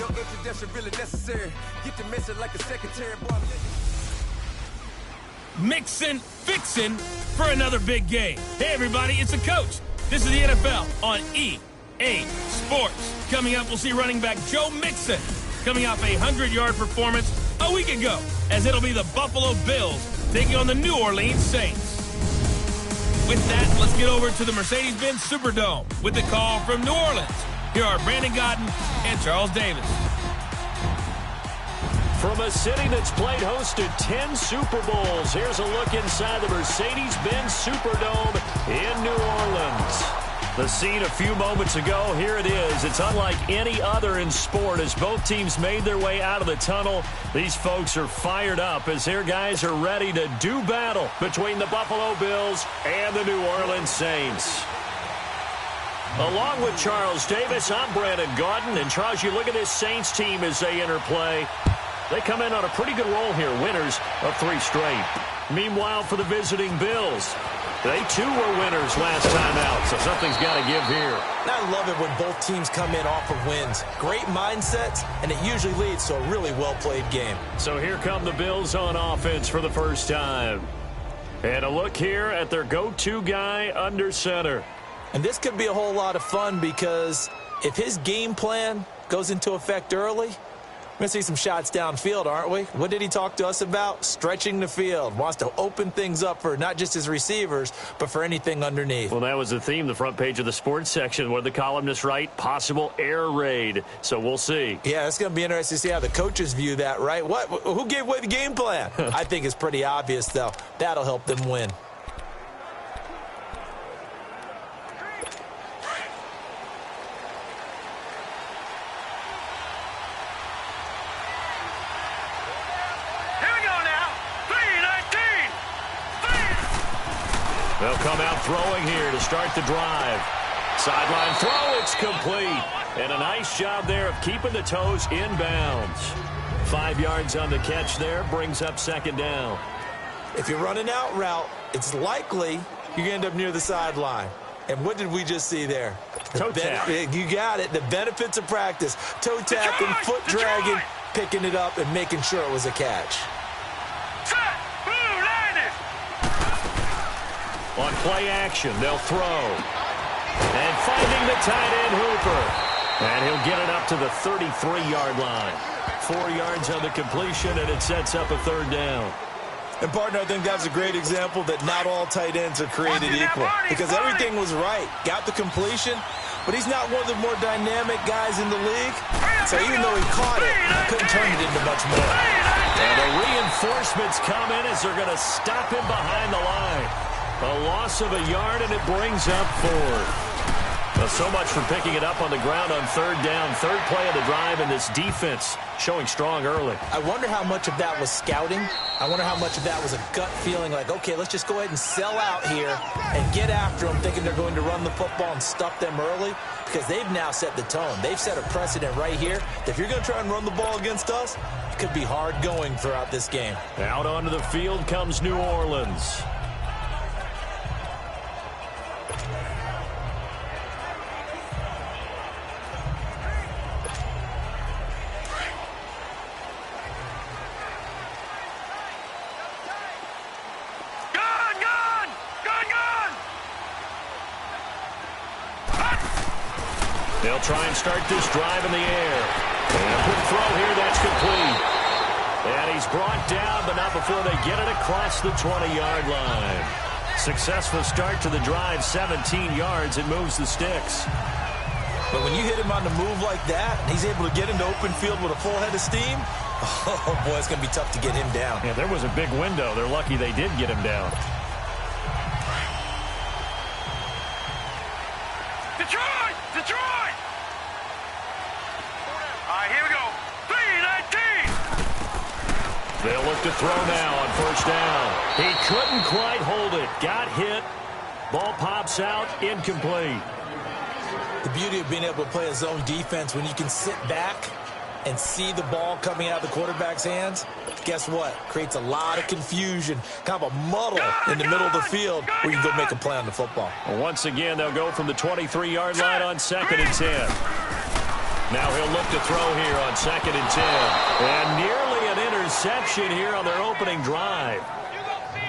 No introduction really necessary. Get the message like a secretary. Mixin', fixin' for another big game. Hey, everybody, it's the coach. This is the NFL on EA Sports. Coming up, we'll see running back Joe Mixon coming off a 100-yard performance a week ago, as it'll be the Buffalo Bills taking on the New Orleans Saints. With that, let's get over to the Mercedes-Benz Superdome with the call from New Orleans. Here are Brandon Gaudin and Charles Davis. From a city that's played host to 10 Super Bowls, here's a look inside the Mercedes-Benz Superdome in New Orleans. The scene a few moments ago, here it is. It's unlike any other in sport as both teams made their way out of the tunnel. These folks are fired up as their guys are ready to do battle between the Buffalo Bills and the New Orleans Saints. Along with Charles Davis, I'm Brandon Gaudin. And Charles, you look at this Saints team as they interplay. They come in on a pretty good roll here, winners of 3 straight. Meanwhile, for the visiting Bills, they too were winners last time out, so something's got to give here. I love it when both teams come in off of wins. Great mindsets, and it usually leads to a really well-played game. So here come the Bills on offense for the first time. And a look here at their go-to guy under center. And this could be a whole lot of fun because if his game plan goes into effect early, we're going to see some shots downfield, aren't we? What did he talk to us about? Stretching the field. Wants to open things up for not just his receivers, but for anything underneath. Well, that was the theme, the front page of the sports section, where the columnists write, possible air raid. So we'll see. Yeah, it's going to be interesting to see how the coaches view that, right? What? Who gave away the game plan? I think it's pretty obvious, though. That'll help them win. They'll come out throwing here to start the drive. Sideline throw, it's complete. And a nice job there of keeping the toes in bounds. 5 yards on the catch there, brings up second down. If you're running out route, it's likely you're going to end up near the sideline. And what did we just see there? Toe tap. You got it. The benefits of practice. Toe tapping, foot dragging, picking it up, and making sure it was a catch. On play action, they'll throw. And finding the tight end Hooper. And he'll get it up to the 33-yard line. 4 yards on the completion, and it sets up a third down. And, partner, I think that's a great example that not all tight ends are created equal. Because everything was right. Got the completion, but he's not one of the more dynamic guys in the league. So even though he caught it, couldn't turn it into much more. And the reinforcements come in as they're going to stop him behind the line. A loss of a yard, and it brings up 4. Well, so much for picking it up on the ground on third down. Third play of the drive, and this defense showing strong early. I wonder how much of that was scouting. I wonder how much of that was a gut feeling like, okay, let's just go ahead and sell out here and get after them, thinking they're going to run the football and stuff them early, because they've now set the tone. They've set a precedent right here that if you're going to try and run the ball against us, it could be hard going throughout this game. Out onto the field comes New Orleans. They'll try and start this drive in the air. And a quick throw here, that's complete. And he's brought down, but not before they get it across the 20-yard line. Successful start to the drive, 17 yards, and moves the sticks. But when you hit him on the move like that, and he's able to get into open field with a full head of steam, oh, boy, it's going to be tough to get him down. Yeah, there was a big window. They're lucky they did get him down. Detroit! Detroit! All right, here we go. 3-19! They'll look to throw now on first down. He couldn't quite hold it. Got hit. Ball pops out, incomplete. The beauty of being able to play a zone defense when you can sit back and see the ball coming out of the quarterback's hands, guess what? Creates a lot of confusion, kind of a muddle in the middle of the field where you can go make a play on the football. Well, once again, they'll go from the 23-yard line on second and 10. Now he'll look to throw here on 2nd and 10. And nearly an interception here on their opening drive.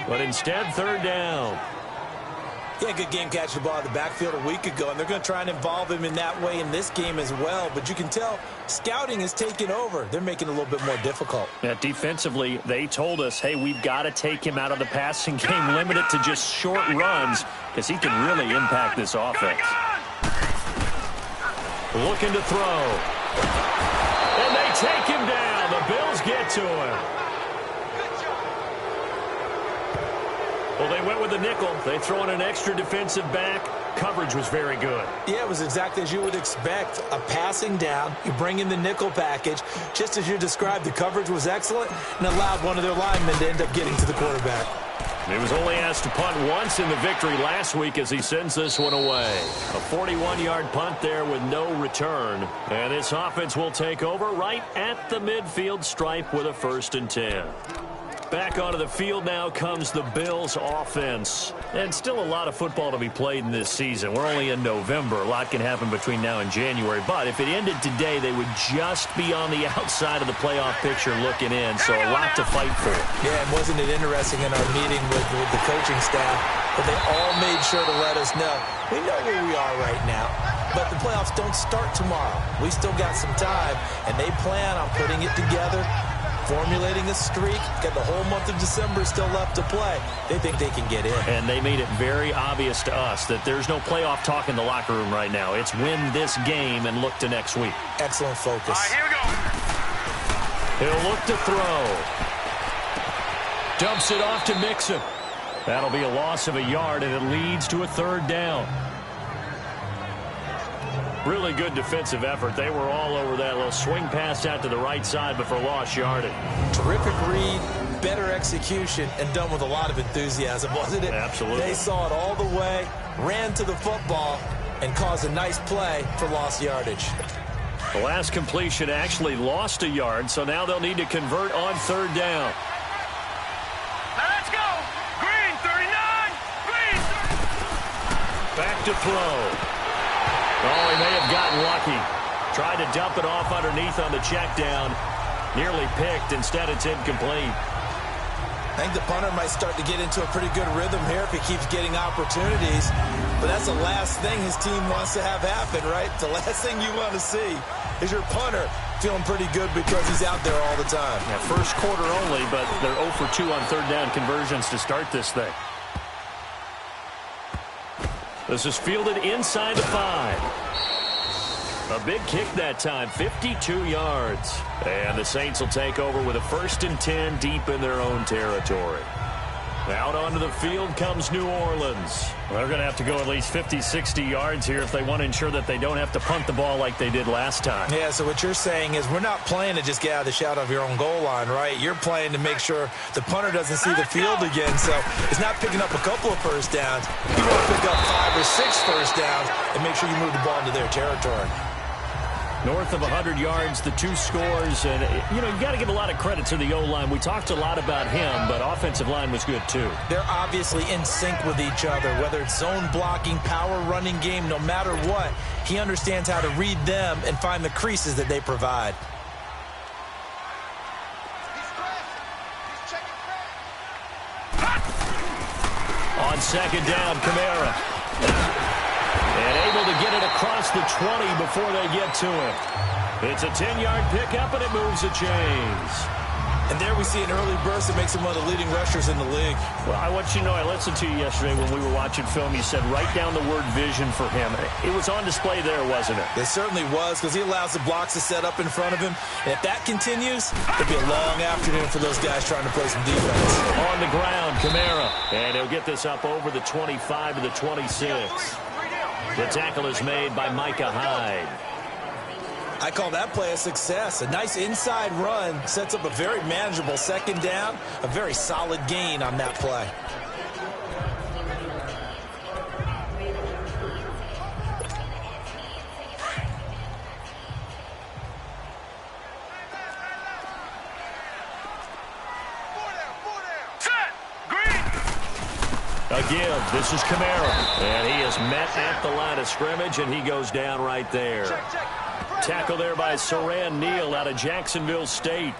But instead, 3rd down. Yeah, good game catching the ball in the backfield a week ago, and they're going to try and involve him in that way in this game as well. But you can tell scouting is taking over. They're making it a little bit more difficult. Yeah, defensively, they told us, hey, we've got to take him out of the passing game, limit it to just short runs, because he can really impact this offense. Looking to throw. And they take him down. The Bills get to him. Well, they went with the nickel. They throw in an extra defensive back. Coverage was very good. Yeah, it was exactly as you would expect. A passing down. You bring in the nickel package. Just as you described, the coverage was excellent and allowed one of their linemen to end up getting to the quarterback. He was only asked to punt once in the victory last week as he sends this one away. A 41-yard punt there with no return. And this offense will take over right at the midfield stripe with a 1st and 10. Back onto the field now comes the Bills offense. And still a lot of football to be played in this season. We're only in November. A lot can happen between now and January. But if it ended today, they would just be on the outside of the playoff picture looking in. So a lot to fight for. Yeah, and wasn't it interesting in our meeting with the coaching staff that they all made sure to let us know, we know where we are right now, but the playoffs don't start tomorrow. We still got some time, and they plan on putting it together, formulating a streak, got the whole month of December still left to play. They think they can get in. And they made it very obvious to us that there's no playoff talk in the locker room right now. It's win this game and look to next week. Excellent focus. All right, here we go. He'll look to throw. Dumps it off to Mixon. That'll be a loss of a yard, and it leads to a 3rd down. Really good defensive effort. They were all over that little swing pass out to the right side, but for lost yardage. Terrific read, better execution, and done with a lot of enthusiasm, wasn't it? Absolutely. They saw it all the way, ran to the football, and caused a nice play for lost yardage. The last completion actually lost a yard, so now they'll need to convert on 3rd down. Now let's go. Green, 39. Green, 30. Back to throw. Oh, he may have gotten lucky. Tried to dump it off underneath on the check down. Nearly picked. Instead, it's incomplete. I think the punter might start to get into a pretty good rhythm here if he keeps getting opportunities. But that's the last thing his team wants to have happen, right? The last thing you want to see is your punter feeling pretty good because he's out there all the time. Yeah, first quarter only, but they're 0 for 2 on 3rd down conversions to start this thing. This is fielded inside the 5. A big kick that time, 52 yards. And the Saints will take over with a 1st and 10 deep in their own territory. Out onto the field comes New Orleans. Well, they're going to have to go at least 50, 60 yards here if they want to ensure that they don't have to punt the ball like they did last time. Yeah, so what you're saying is we're not playing to just get out of the shadow of your own goal line, right? You're playing to make sure the punter doesn't see the field again. So it's not picking up a couple of first downs. You want to pick up 5 or 6 first downs and make sure you move the ball into their territory. North of 100 yards, the 2 scores. And, you know, you got to give a lot of credit to the O-line. We talked a lot about him, but offensive line was good, too. They're obviously in sync with each other, whether it's zone blocking, power running game, no matter what. He understands how to read them and find the creases that they provide. On 2nd down, Kamara. And able to get it across the 20 before they get to him. It's a 10-yard pickup, and it moves the chains. And there we see an early burst that makes him one of the leading rushers in the league. Well, I want you to know, I listened to you yesterday when we were watching film. You said write down the word vision for him. It was on display there, wasn't it? It certainly was, because he allows the blocks to set up in front of him. And if that continues, it'll be a long afternoon for those guys trying to play some defense. On the ground, Kamara. And he'll get this up over the 25 to the 26. The tackle is made by Micah Hyde. I call that play a success. A nice inside run sets up a very manageable 2nd down. A very solid gain on that play. Again, this is Kamara. And he is met at the line of scrimmage, and he goes down right there. Tackle there by Saran Neal out of Jacksonville State.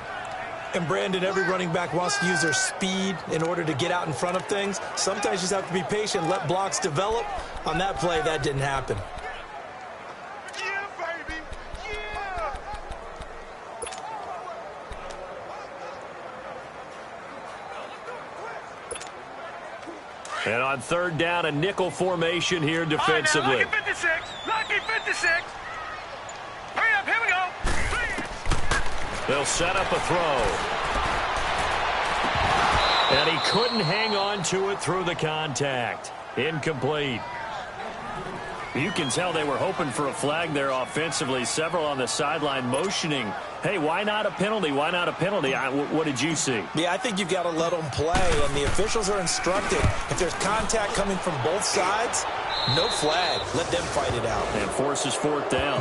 And, Brandon, every running back wants to use their speed in order to get out in front of things. Sometimes you just have to be patient, let blocks develop. On that play, that didn't happen. Yeah, baby. Yeah. And on third down, a nickel formation here defensively. All right, now, lucky 56. Hurry up, here we go. They'll set up a throw. And he couldn't hang on to it through the contact. Incomplete. You can tell they were hoping for a flag there offensively. Several on the sideline motioning, hey, why not a penalty? Why not a penalty? What did you see? Yeah, I think you've got to let them play, and the officials are instructed. If there's contact coming from both sides, no flag. Let them fight it out. And forces fourth down.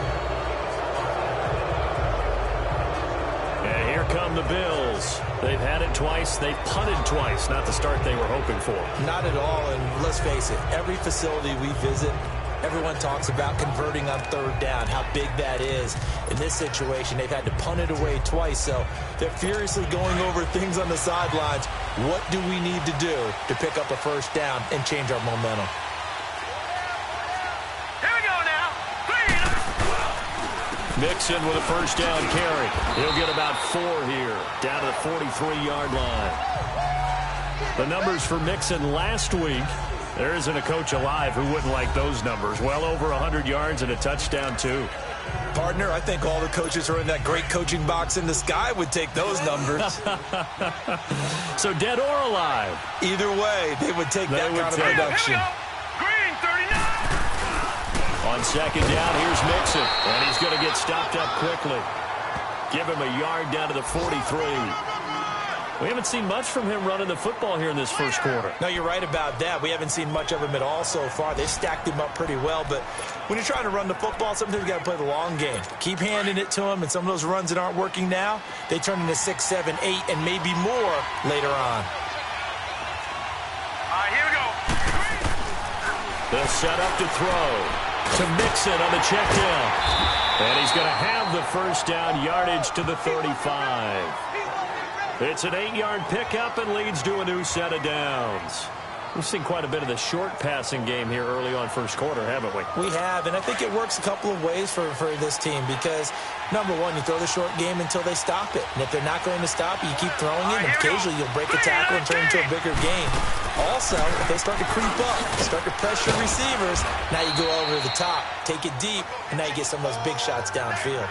And here come the Bills. They've had it twice. They've punted twice. Not the start they were hoping for. Not at all, and let's face it, every facility we visit, everyone talks about converting on third down, how big that is. In this situation, they've had to punt it away twice, so they're furiously going over things on the sidelines. What do we need to do to pick up a first down and change our momentum? Here we go now. Mixon with a first down carry. He'll get about 4 here, down to the 43-yard line. The numbers for Mixon last week, there isn't a coach alive who wouldn't like those numbers. Well over 100 yards and a touchdown, too. Partner, I think all the coaches who are in that great coaching box in the sky would take those numbers. So dead or alive? Either way, they would take that kind of production. Green, 39. On second down, here's Mixon. And he's going to get stopped up quickly. Give him a yard down to the 43. We haven't seen much from him running the football here in this first quarter. No, you're right about that. We haven't seen much of him at all so far. They've stacked him up pretty well, but when you're trying to run the football, sometimes you got to play the long game. Keep handing it to him, and some of those runs that aren't working now, they turn into 6, 7, 8, and maybe more later on. All right, here we go. They'll set up to throw to Mixon on the check down. And he's going to have the first down, yardage to the 35. It's an 8-yard pickup and leads to a new set of downs. We've seen quite a bit of the short passing game here early on first quarter, haven't we? We have, and I think it works a couple of ways for this team because, number one, you throw the short game until they stop it. And if they're not going to stop it, you keep throwing it, and occasionally you'll break a tackle and turn it into a bigger game. Also, if they start to creep up, start to pressure receivers, now you go over the top, take it deep, and now you get some of those big shots downfield.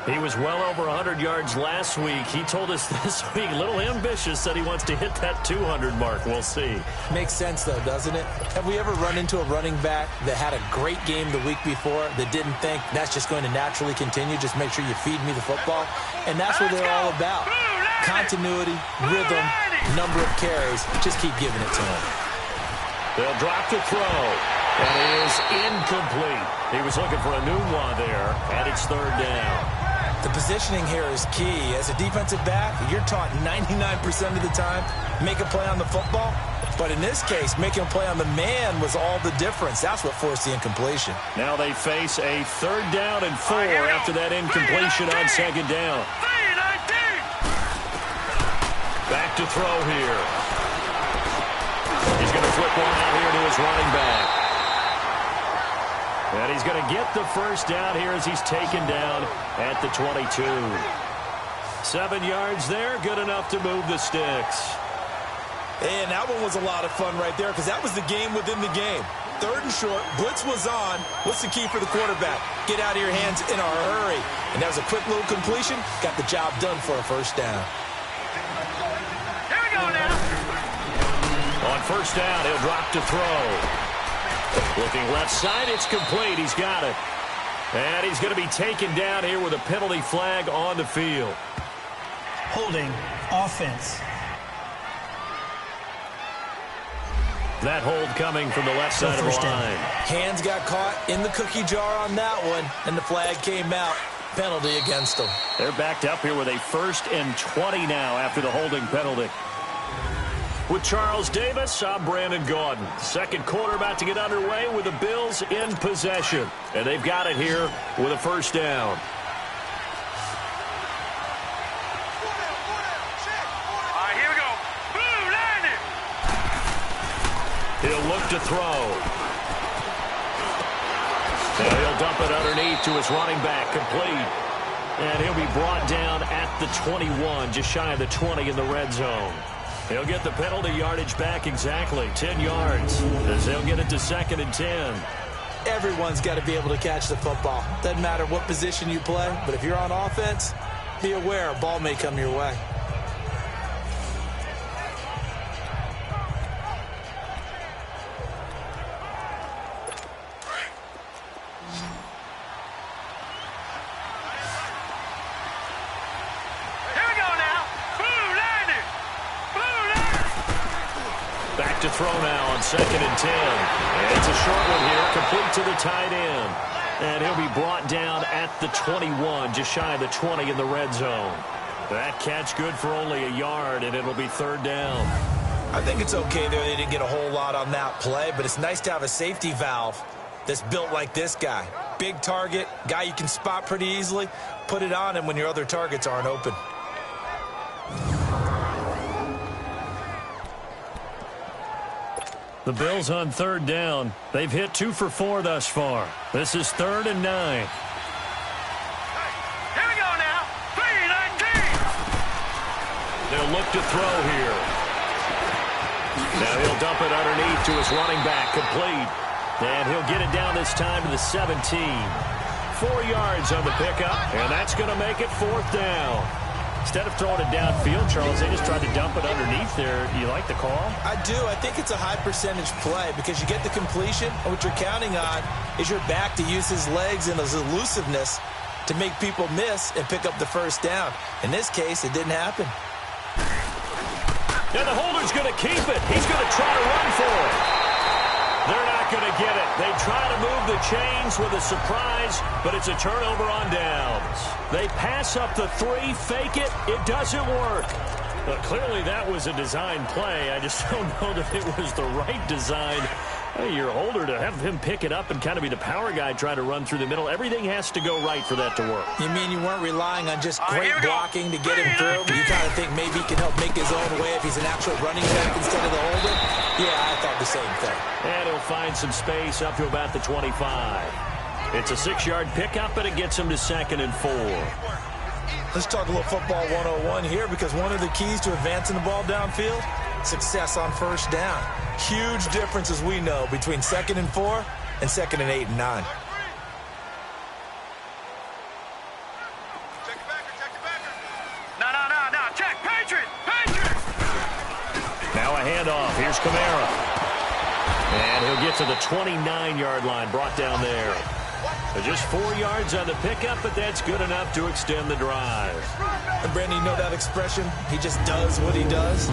He was well over 100 yards last week. He told us this week, a little ambitious, said he wants to hit that 200 mark. We'll see. Makes sense, though, doesn't it? Have we ever run into a running back that had a great game the week before that didn't think that's just going to naturally continue? Just make sure you feed me the football. And that's what they're all about. Continuity, rhythm, number of carries. Just keep giving it to him. They'll drop the throw. And it is incomplete. He was looking for a new one there, and it's third down. The positioning here is key. As a defensive back, you're taught 99% of the time, make a play on the football. But in this case, making a play on the man was all the difference. That's what forced the incompletion. Now they face a third down and 4 after that incompletion on second down. Back to throw here. He's going to flip one out here to his running back. And he's going to get the first down here as he's taken down at the 22. 7 yards there, good enough to move the sticks. And that one was a lot of fun right there because that was the game within the game. Third and short, blitz was on. What's the key for the quarterback? Get out of your hands in a hurry. And that was a quick little completion. Got the job done for a first down. Here we go now. On first down, he'll drop to throw. Looking left side, it's complete. He's got it. And he's going to be taken down here with a penalty flag on the field. Holding offense. That hold coming from the left side of the line. Hands got caught in the cookie jar on that one, and the flag came out. Penalty against them. They're backed up here with a 1st and 20 now after the holding penalty. With Charles Davis, I'm Brandon Gaudin. Second quarter about to get underway with the Bills in possession. And they've got it here with a first down. Here we go. Blue line it. He'll look to throw. And he'll dump it underneath to his running back, complete. And he'll be brought down at the 21, just shy of the 20 in the red zone. He'll get the penalty yardage back exactly, 10 yards, as they'll get it to 2nd and 10. Everyone's got to be able to catch the football. Doesn't matter what position you play, but if you're on offense, be aware a ball may come your way. To throw now on 2nd and 10. And it's a short one here, complete to the tight end. And he'll be brought down at the 21, just shy of the 20 in the red zone. That catch good for only a yard, and it'll be 3rd down. I think it's okay there. They didn't get a whole lot on that play, but it's nice to have a safety valve that's built like this guy. Big target, guy you can spot pretty easily. Put it on him when your other targets aren't open. The Bills on 3rd down. They've hit 2 for 4 thus far. This is 3rd and 9. Here we go now. 3-19. They'll look to throw here. Now he'll dump it underneath to his running back, complete. And he'll get it down this time to the 17. 4 yards on the pickup, and that's going to make it 4th down. Instead of throwing it downfield, Charles, they just tried to dump it underneath there. You like the call? I do. I think it's a high-percentage play because you get the completion, and what you're counting on is your back to use his legs and his elusiveness to make people miss and pick up the first down. In this case, it didn't happen. And the holder's going to keep it. He's going to try to run for it. They're not going to get it. They try to move the chains with a surprise, but it's a turnover on downs. They pass up the 3, fake it. It doesn't work. But clearly that was a design play. I just don't know that it was the right design. Hey, your holder, to have him pick it up and kind of be the power guy trying to run through the middle, everything has to go right for that to work. You mean you weren't relying on just great blocking to get him through? You kind of think maybe he can help make his own way if he's an actual running back instead of the holder? Yeah, I thought the same thing. And he'll find some space up to about the 25. It's a 6-yard pickup, and it gets him to 2nd and 4. Let's talk a little football 101 here, because one of the keys to advancing the ball downfield, success on first down. Huge difference, as we know, between 2nd and 4 and 2nd and 8 and 9. No. Check. Patriot. Now a handoff. Here's Kamara. And he'll get to the 29-yard line, brought down there. So just 4 yards on the pickup, but that's good enough to extend the drive. And Brandon, you know that expression? He just does what he does.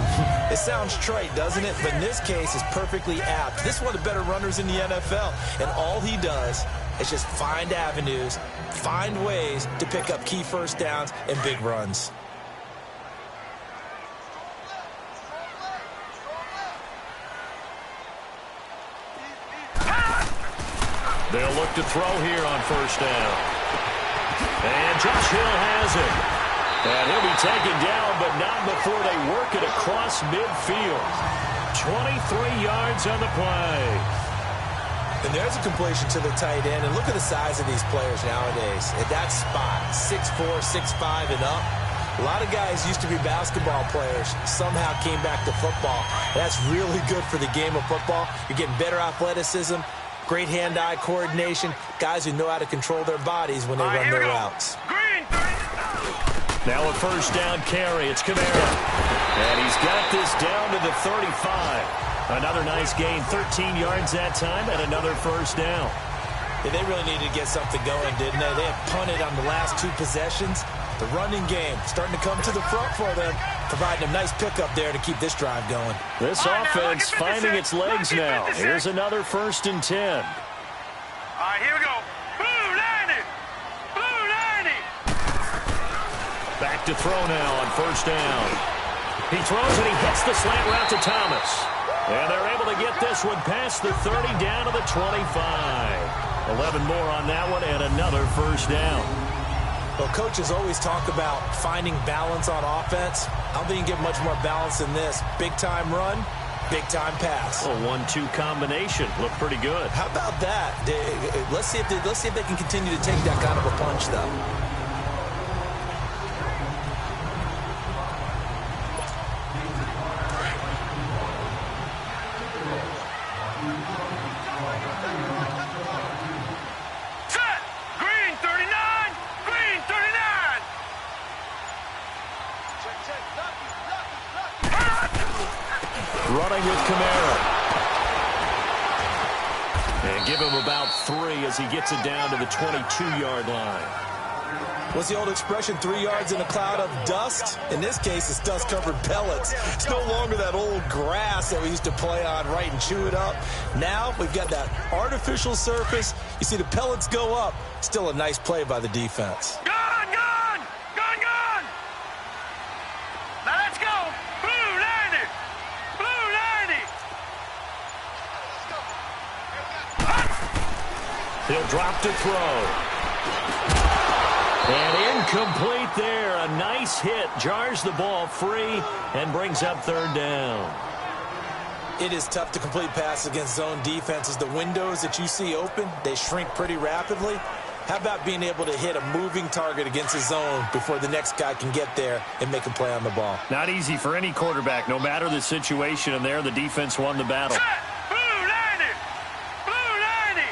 It sounds trite, doesn't it? But in this case, it's perfectly apt. This is one of the better runners in the NFL. And all he does is just find avenues, find ways to pick up key first downs and big runs. They'll look to throw here on first down. And Josh Hill has it. And he'll be taken down, but not before they work it across midfield. 23 yards on the play. And there's a completion to the tight end. And look at the size of these players nowadays. At that spot, 6'4", 6'5", and up. A lot of guys used to be basketball players, somehow came back to football. That's really good for the game of football. You're getting better athleticism, great hand-eye coordination, guys who know how to control their bodies when they run their routes. Now a first down carry. It's Kamara. And he's got this down to the 35. Another nice gain, 13 yards that time, and another first down. Yeah, they really needed to get something going, didn't they? They had punted on the last 2 possessions. The running game starting to come to the front for them, providing a nice pickup there to keep this drive going. This offense finding its legs now. Here's another 1st and 10. All right, here we go. Blue 90. Back to throw now on first down. He throws and he hits the slant route to Thomas. And they're able to get this one past the 30 down to the 25. 11 more on that one and another first down. Well, coaches always talk about finding balance on offense. I don't think you can get much more balance than this. Big-time run, big-time pass. A 1-2 combination. Looked pretty good. How about that? Let's see if they can continue to take that kind of a punch, though. Running with Kamara. And give him about 3 as he gets it down to the 22-yard line. What's the old expression, 3 yards in a cloud of dust? In this case, it's dust-covered pellets. It's no longer that old grass that we used to play on, right, and chew it up. Now we've got that artificial surface. You see the pellets go up. Still a nice play by the defense. Gone! Now let's go! Blue 90! Blue 90! He'll drop to throw. And incomplete there. A nice hit. Jars the ball free and brings up third down. It is tough to complete passes against zone defenses. The windows that you see open, they shrink pretty rapidly. How about being able to hit a moving target against a zone before the next guy can get there and make a play on the ball? Not easy for any quarterback, no matter the situation. And there, the defense won the battle. Blue 90! Blue 90!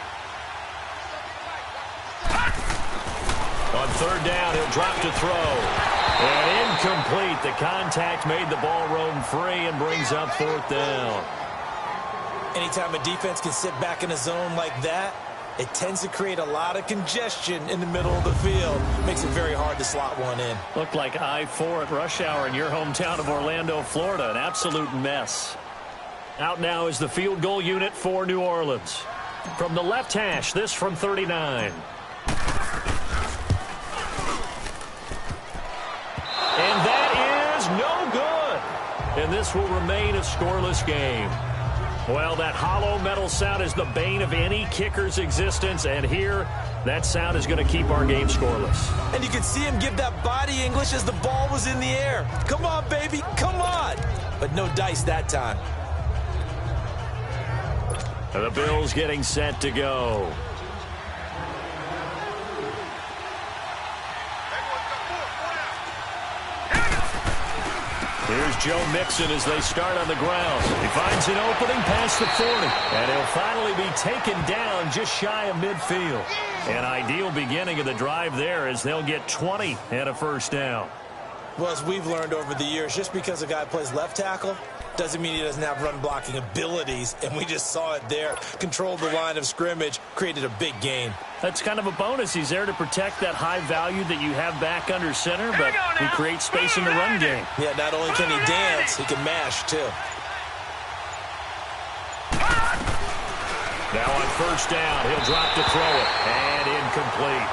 On third down, he'll drop to throw. And incomplete. The contact made the ball roam free and brings up fourth down. Anytime a defense can sit back in a zone like that, it tends to create a lot of congestion in the middle of the field. Makes it very hard to slot one in. Looked like I-4 at rush hour in your hometown of Orlando, Florida. An absolute mess. Out now is the field goal unit for New Orleans. From the left hash, this from 39. And that is no good. And this will remain a scoreless game. Well, that hollow metal sound is the bane of any kicker's existence, and here, that sound is going to keep our game scoreless. And you can see him give that body English as the ball was in the air. Come on, baby, come on. But no dice that time. The Bills getting set to go. Here's Joe Mixon as they start on the ground. He finds an opening past the 40. And he'll finally be taken down just shy of midfield. An ideal beginning of the drive there as they'll get 20 and a first down. Well, as we've learned over the years, just because a guy plays left tackle doesn't mean he doesn't have run-blocking abilities. And we just saw it there. Controlled the line of scrimmage, created a big gain. That's kind of a bonus. He's there to protect that high value that you have back under center, but he creates space in the run game. Yeah, not only can he dance, he can mash, too. Now on first down, he'll drop to throw it, and incomplete.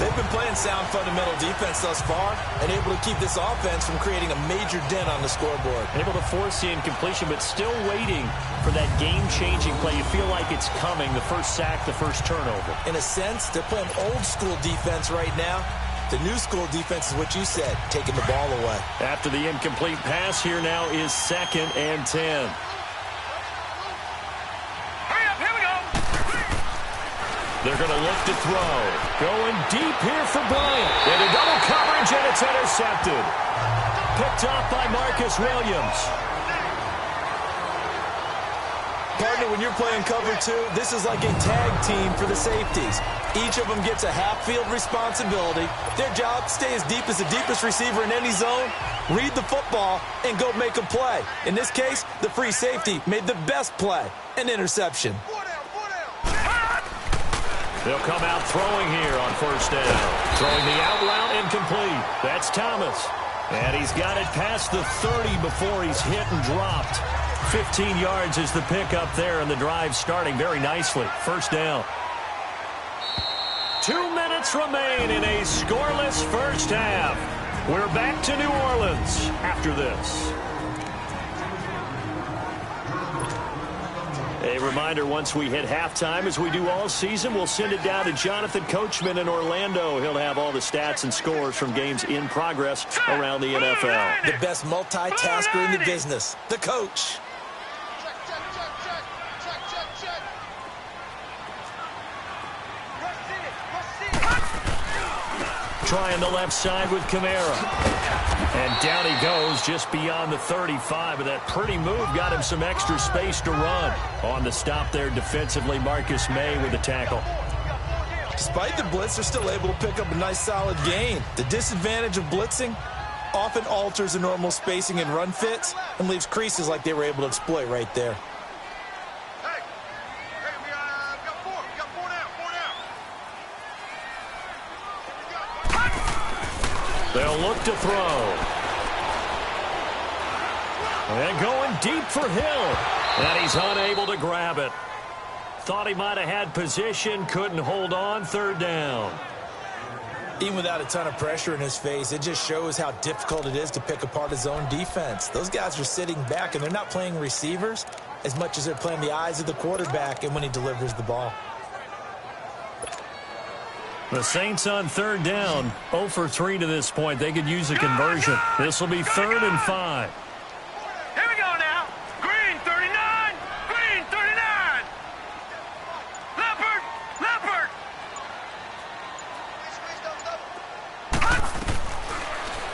They've been playing sound fundamental defense thus far and able to keep this offense from creating a major dent on the scoreboard. Able to force the incompletion, but still waiting for that game-changing play. You feel like it's coming, the first sack, the first turnover. In a sense, they're playing old-school defense right now. The new school defense is what you said, taking the ball away. After the incomplete pass, here now is 2nd and 10. They're going to look to throw. Going deep here for Bryant. Into double coverage, and it's intercepted. Picked off by Marcus Williams. Partner, when you're playing cover two, this is like a tag team for the safeties. Each of them gets a half-field responsibility. Their job, stay as deep as the deepest receiver in any zone, read the football, and go make a play. In this case, the free safety made the best play, an interception. They'll come out throwing here on first down. Throwing the out route incomplete. That's Thomas. And he's got it past the 30 before he's hit and dropped. 15 yards is the pickup there, and the drive starting very nicely. First down. 2 minutes remain in a scoreless first half. We're back to New Orleans after this. A reminder, once we hit halftime, as we do all season, we'll send it down to Jonathan Coachman in Orlando. He'll have all the stats and scores from games in progress around the NFL. The best multitasker in the business, the coach. Trying the left side with Kamara. And down he goes just beyond the 35. But that pretty move got him some extra space to run. On the stop there defensively, Marcus May with the tackle. Despite the blitz, they're still able to pick up a nice solid gain. The disadvantage of blitzing often alters the normal spacing and run fits and leaves creases like they were able to exploit right there. They'll look to throw. And going deep for Hill. And he's unable to grab it. Thought he might have had position, couldn't hold on, third down. Even without a ton of pressure in his face, it just shows how difficult it is to pick apart his own defense. Those guys are sitting back, and they're not playing receivers as much as they're playing the eyes of the quarterback and when he delivers the ball. The Saints on third down, 0 for 3 to this point. They could use a conversion. This will be 3rd and 5. Here we go now. Green 39. Green 39. Leopard. Leopard.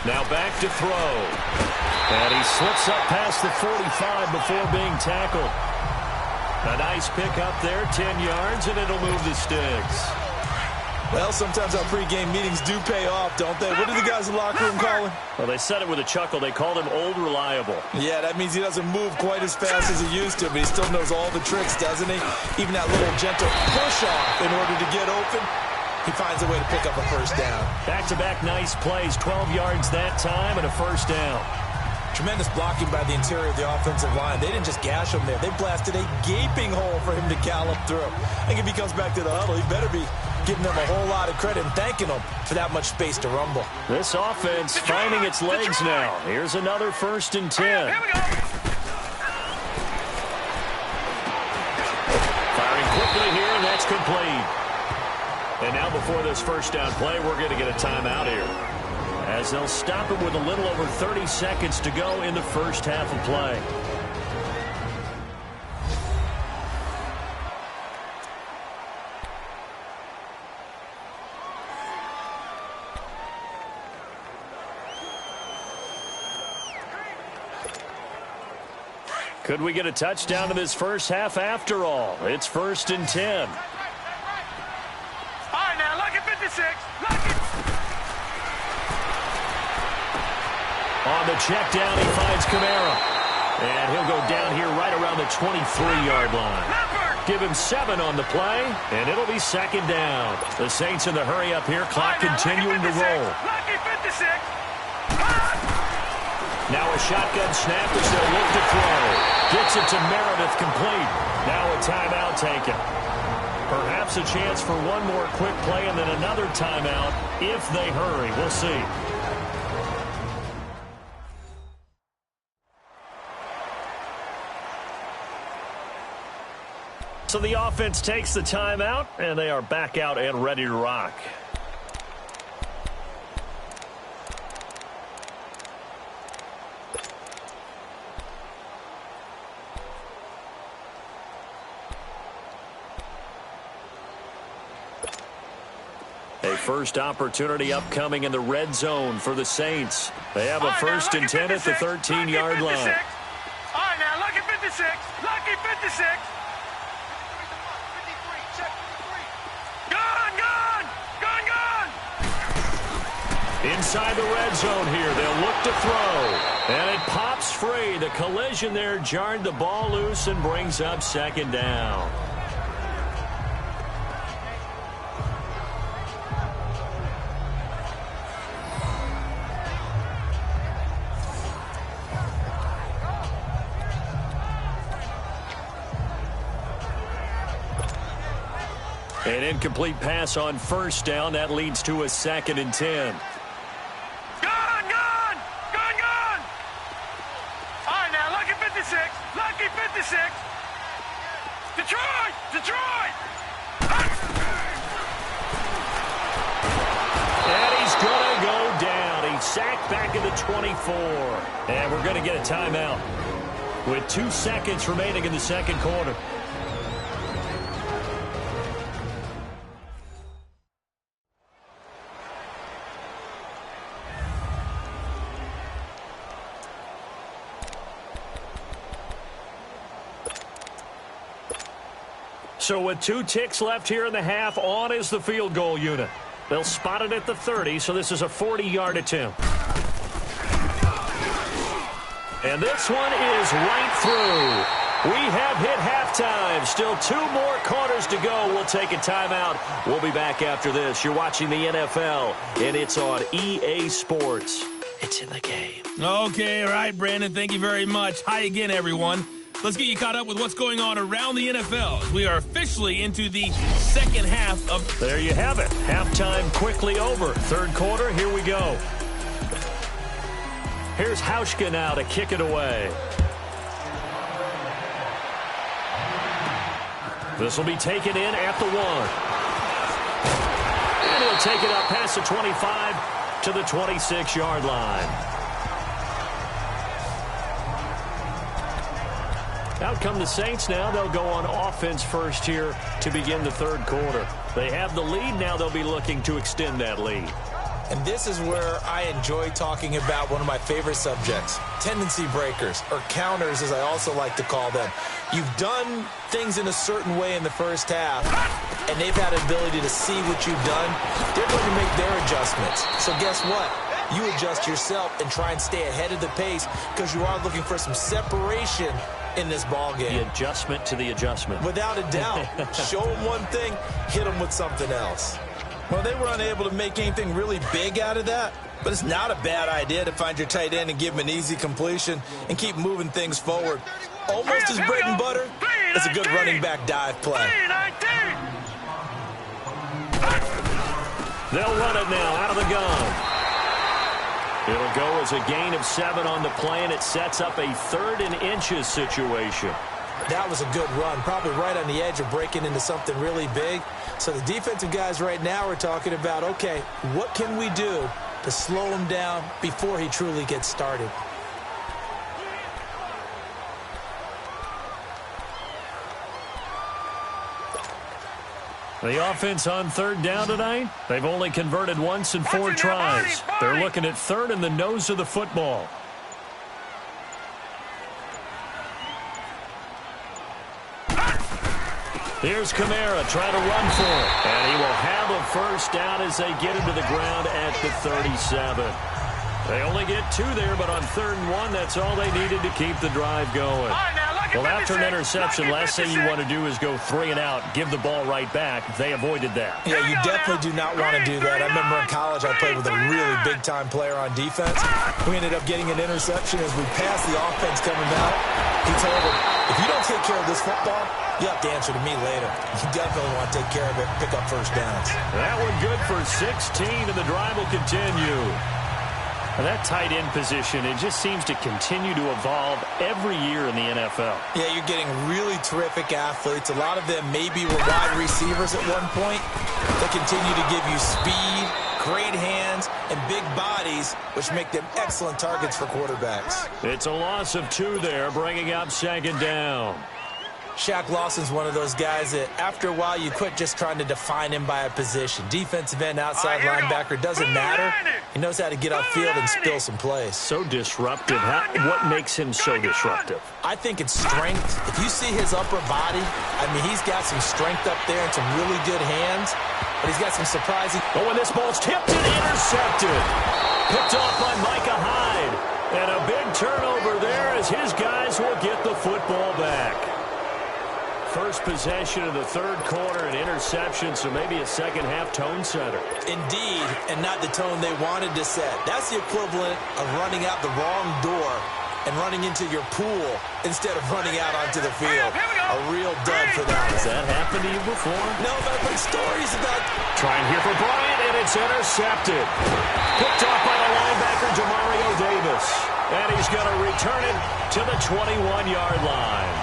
Now back to throw. And he slips up past the 45 before being tackled. A nice pick up there, 10 yards, and it'll move the sticks. Well, sometimes our pregame meetings do pay off, don't they? What do the guys in the locker room call him? Well, they said it with a chuckle. They called him Old Reliable. Yeah, that means he doesn't move quite as fast as he used to, but he still knows all the tricks, doesn't he? Even that little gentle push-off in order to get open, he finds a way to pick up a first down. Back-to-back nice plays, 12 yards that time and a first down. Tremendous blocking by the interior of the offensive line. They didn't just gash him there. They blasted a gaping hole for him to gallop through. I think if he comes back to the huddle, he better be giving them a whole lot of credit and thanking them for that much space to rumble. This offense finding its legs now. Here's another 1st and 10. Here we go. Firing quickly here, and that's complete. And now before this first down play, we're going to get a timeout here, as they'll stop it with a little over 30 seconds to go in the first half of play. Could we get a touchdown in this first half after all? It's 1st and 10. All right, now, lucky 56. Lucky. On the check down, he finds Kamara. And he'll go down here right around the 23-yard line. Give him 7 on the play, and it'll be 2nd down. The Saints in the hurry up here, clock continuing to roll. Lucky 56. Now a shotgun snap as they'll look to throw. Gets it to Meredith, complete. Now a timeout taken. Perhaps a chance for one more quick play and then another timeout if they hurry. We'll see. So the offense takes the timeout, and they are back out and ready to rock. A first opportunity upcoming in the red zone for the Saints. They have a 1st and 10 at the 13-yard line. All right, now, lucky 56. Lucky 56. Inside the red zone here, they'll look to throw. And it pops free. The collision there jarred the ball loose and brings up 2nd down. An incomplete pass on 1st down. That leads to a 2nd and 10. Gone, 56. Lucky 56. Detroit! Detroit! And he's going to go down. He's sacked back at the 24. And we're going to get a timeout with 2 seconds remaining in the second quarter. So with 2 ticks left here in the half, on is the field goal unit. They'll spot it at the 30, so this is a 40-yard attempt. And this one is right through. We have hit halftime. Still 2 more quarters to go. We'll take a timeout. We'll be back after this. You're watching the NFL, and it's on EA Sports. It's in the game. Okay, all right, Brandon. Thank you very much. Hi again, everyone. Let's get you caught up with what's going on around the NFL. We are officially into the second half of... There you have it. Halftime quickly over. Third quarter, here we go. Here's Hauschka now to kick it away. This will be taken in at the 1. And he'll take it up past the 25 to the 26-yard line. Out come the Saints now. They'll go on offense first here to begin the third quarter. They have the lead. Now they'll be looking to extend that lead. And this is where I enjoy talking about one of my favorite subjects, tendency breakers, or counters as I also like to call them. You've done things in a certain way in the first half, and they've had an ability to see what you've done. They're going to make their adjustments. So guess what? You adjust yourself and try and stay ahead of the pace because you are looking for some separation in this ball game. The adjustment to the adjustment. Without a doubt. Show them one thing, hit them with something else. Well, they were unable to make anything really big out of that, but it's not a bad idea to find your tight end and give him an easy completion and keep moving things forward. Almost as bread and butter as a good running back dive play. They'll run it now out of the gun. It'll go as a gain of 7 on the play, and it sets up a 3rd and inches situation. That was a good run, probably right on the edge of breaking into something really big. So the defensive guys right now are talking about, okay, what can we do to slow him down before he truly gets started? The offense on 3rd down tonight, they've only converted once in 4 tries. They're looking at 3rd in the nose of the football. Here's Kamara trying to run for it. And he will have a first down as they get into the ground at the 37. They only get 2 there, but on 3rd and 1, that's all they needed to keep the drive going. Well, after an interception, last thing you want to do is go 3 and out, give the ball right back. They avoided that. Yeah, you definitely do not want to do that. I remember in college I played with a really big-time player on defense. We ended up getting an interception as we passed the offense coming out. He told him, if you don't take care of this football, you have to answer to me later. You definitely want to take care of it, pick up first downs. That one good for 16, and the drive will continue. That tight end position, it just seems to continue to evolve every year in the NFL. Yeah, you're getting really terrific athletes. A lot of them maybe were wide receivers at one point. They continue to give you speed, great hands, and big bodies, which make them excellent targets for quarterbacks. It's a loss of 2 there, bringing up 2nd down. Shaq Lawson's one of those guys that after a while you quit just trying to define him by a position. Defensive end, outside linebacker, doesn't matter. He knows how to get upfield and spill some plays. So disruptive. What makes him so disruptive? I think it's strength. If you see his upper body, I mean, he's got some strength up there and some really good hands, but he's got some surprising... Oh, and this ball's tipped and intercepted. Picked off by Micah Hyde. And a big turnover there as his guys will get the football back. First possession of the 3rd quarter, an interception, so maybe a second-half tone setter. Indeed, and not the tone they wanted to set. That's the equivalent of running out the wrong door and running into your pool instead of running out onto the field. A real dud for that. Has that happened to you before? No, but I've heard stories about... Trying here for Bryant, and it's intercepted. Picked off by the linebacker, Jamario Davis. And he's going to return it to the 21-yard line.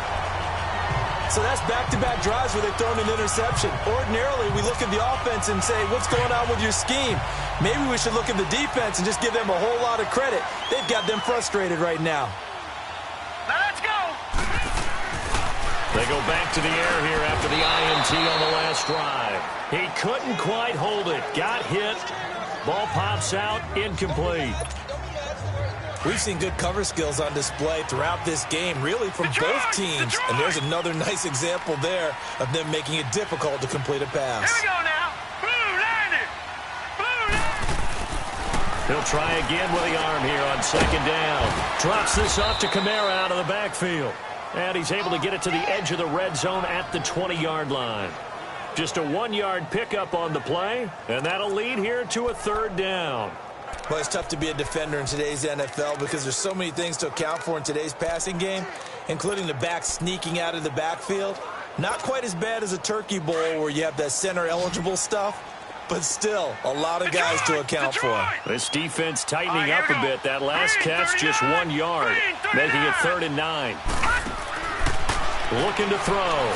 So that's back-to-back drives where they've thrown an interception. Ordinarily, we look at the offense and say, what's going on with your scheme? Maybe we should look at the defense and just give them a whole lot of credit. They've got them frustrated right now. Now let's go. They go back to the air here after the INT on the last drive. He couldn't quite hold it. Got hit. Ball pops out. Incomplete. We've seen good cover skills on display throughout this game, really from both teams. And there's another nice example there of them making it difficult to complete a pass. Here we go now. Blue landed. Blue landed. He'll try again with the arm here on second down. Drops this off to Kamara out of the backfield. And he's able to get it to the edge of the red zone at the 20-yard line. Just a 1-yard pickup on the play, and that'll lead here to a third down. Well, it's tough to be a defender in today's NFL because there's so many things to account for in today's passing game, including the back sneaking out of the backfield. Not quite as bad as a turkey bowl where you have that center-eligible stuff, but still a lot of guys to account for. This defense tightening up a bit. That last catch just 1 yard, making it 3rd and 9. Looking to throw.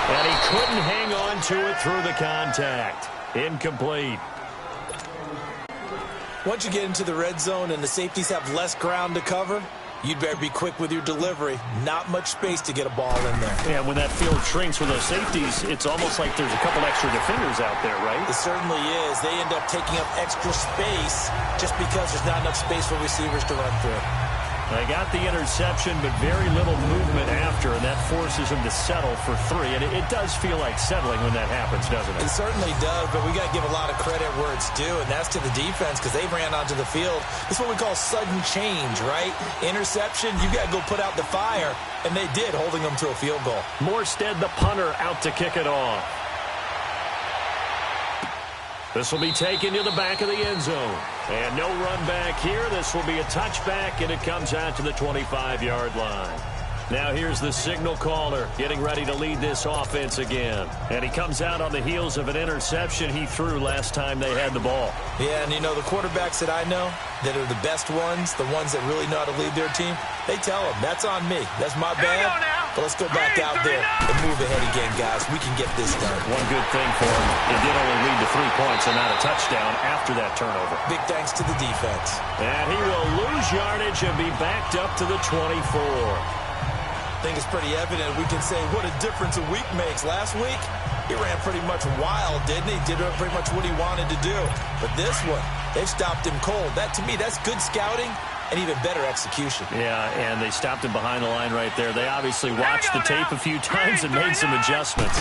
And he couldn't hang on to it through the contact. Incomplete. Once you get into the red zone and the safeties have less ground to cover, you'd better be quick with your delivery. Not much space to get a ball in there. Yeah, when that field shrinks with those safeties, it's almost like there's a couple extra defenders out there, right? It certainly is. They end up taking up extra space just because there's not enough space for receivers to run through. They got the interception, but very little movement after, and that forces them to settle for 3. And it does feel like settling when that happens, doesn't it? It certainly does, but we got to give a lot of credit where it's due, and that's to the defense because they ran onto the field. This is what we call sudden change, right? Interception, you got to go put out the fire, and they did, holding them to a field goal. Morstead, the punter, out to kick it off. This will be taken to the back of the end zone. And no run back here. This will be a touchback, and it comes out to the 25-yard line. Now here's the signal caller getting ready to lead this offense again. And he comes out on the heels of an interception he threw last time they had the ball. Yeah, and you know, the quarterbacks that I know that are the best ones, the ones that really know how to lead their team, they tell them, that's on me. That's my bad. But let's go back out there and move ahead again, guys. We can get this done. One good thing for him, it did only lead to 3 points and not a touchdown after that turnover. Big thanks to the defense. And he will lose yardage and be backed up to the 24. I think it's pretty evident. We can say what a difference a week makes. Last week, he ran pretty much wild, didn't he? Did pretty much what he wanted to do. But this one, they've stopped him cold. That, to me, that's good scouting and even better execution. Yeah, and they stopped him behind the line right there. They obviously watched the tape a few times and made some adjustments.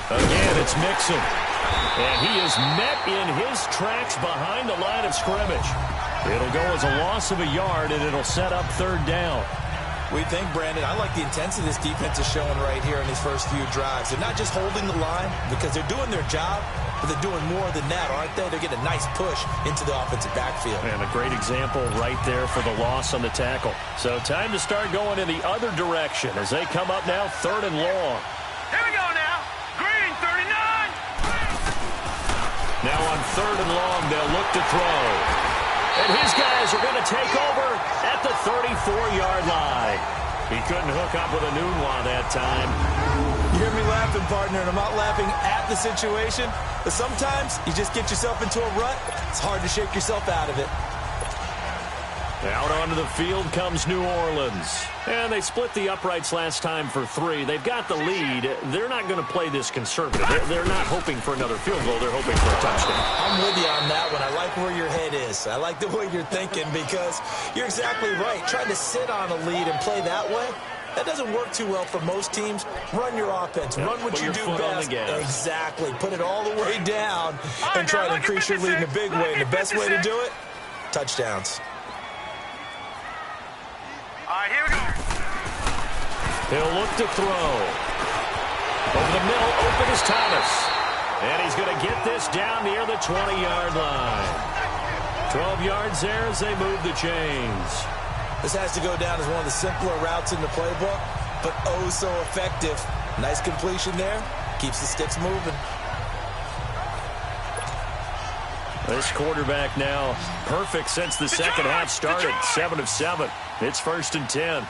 Again, it's Mixon. And he is met in his tracks behind the line of scrimmage. It'll go as a loss of a yard, and it'll set up 3rd down. We think, Brandon, I like the intensity this defense is showing right here in these first few drives. They're not just holding the line because they're doing their job, but they're doing more than that, aren't they? They're getting a nice push into the offensive backfield. And a great example right there for the loss on the tackle. So time to start going in the other direction as they come up now 3rd and long. Here we go now. Green, 39. Now on 3rd and long, they'll look to throw. And his guys are going to take over at the 34-yard line. He couldn't hook up with a Nunwa that time. You hear me laughing, partner, and I'm not laughing at the situation, but sometimes you just get yourself into a rut. It's hard to shake yourself out of it. Out onto the field comes New Orleans. And they split the uprights last time for 3. They've got the lead. They're not going to play this conservative. They're not hoping for another field goal. They're hoping for a touchdown. I'm with you on that one. I like where your head is. I like the way you're thinking because you're exactly right. Trying to sit on a lead and play that way, that doesn't work too well for most teams. Run your offense. Run what you do best. Exactly. Put it all the way down and try to increase your lead in a big way. And the best way to do it, touchdowns. All right, here we go. He'll look to throw. Over the middle, open is Thomas. And he's going to get this down near the 20-yard line. 12 yards there as they move the chains. This has to go down as one of the simpler routes in the playbook, but oh so effective. Nice completion there. Keeps the sticks moving. This quarterback now perfect since the second half started. 7 of 7. It's 1st and 10.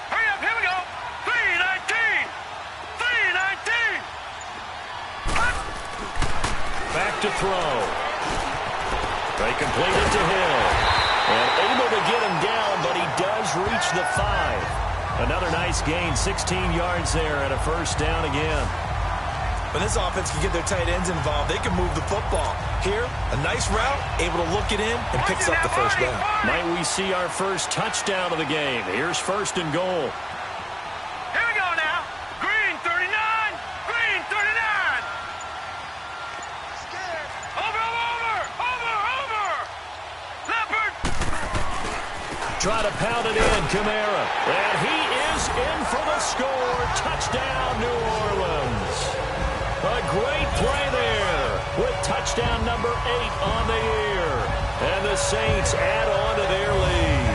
Hurry up, here we go. 3-19. 3-19. Back to throw. They complete it to Hill. And able to get him down, but he does reach the 5. Another nice gain, 16 yards there and a 1st down again. When this offense can get their tight ends involved, they can move the football. Here, a nice route, able to look it in, and picks up the 1st down. Might we see our first touchdown of the game? Here's 1st and goal. Here we go now. Green 39. Green 39. Over. Leopard. Try to pound it in, Kamara. And he is in for the score. Touchdown, New Orleans. A great play there with touchdown number 8 on the year. And the Saints add on to their lead.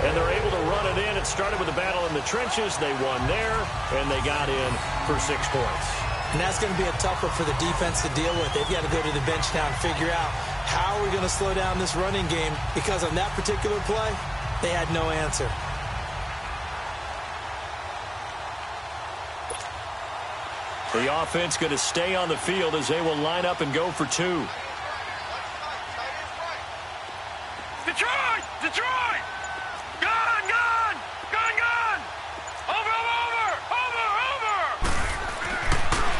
And they're able to run it in. It started with a battle in the trenches. They won there, and they got in for 6 points. And that's going to be a tough one for the defense to deal with. They've got to go to the bench now and figure out how are we going to slow down this running game, because on that particular play, they had no answer. The offense going to stay on the field as they will line up and go for 2. Detroit. Gun. Over.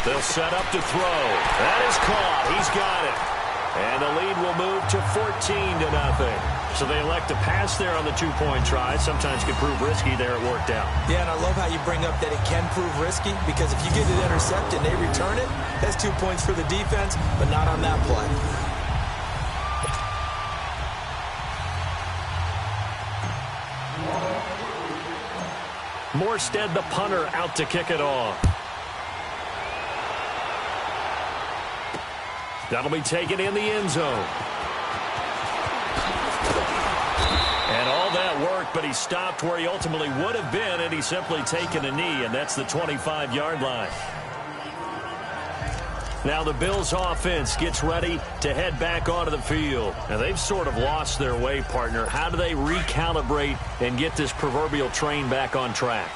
They'll set up to throw. That is caught. He's got it. And the lead will move to 14-0. So they elect to pass there on the 2-point try. Sometimes can prove risky. There it worked out. Yeah, and I love how you bring up that it can prove risky, because if you get it intercepted and they return it, that's 2 points for the defense, but not on that play. Morstead, the punter, out to kick it off. That'll be taken in the end zone. And all that work, but he stopped where he ultimately would have been, and he's simply taken a knee, and that's the 25-yard line. Now the Bills offense gets ready to head back onto the field. Now they've sort of lost their way, partner. How do they recalibrate and get this proverbial train back on track?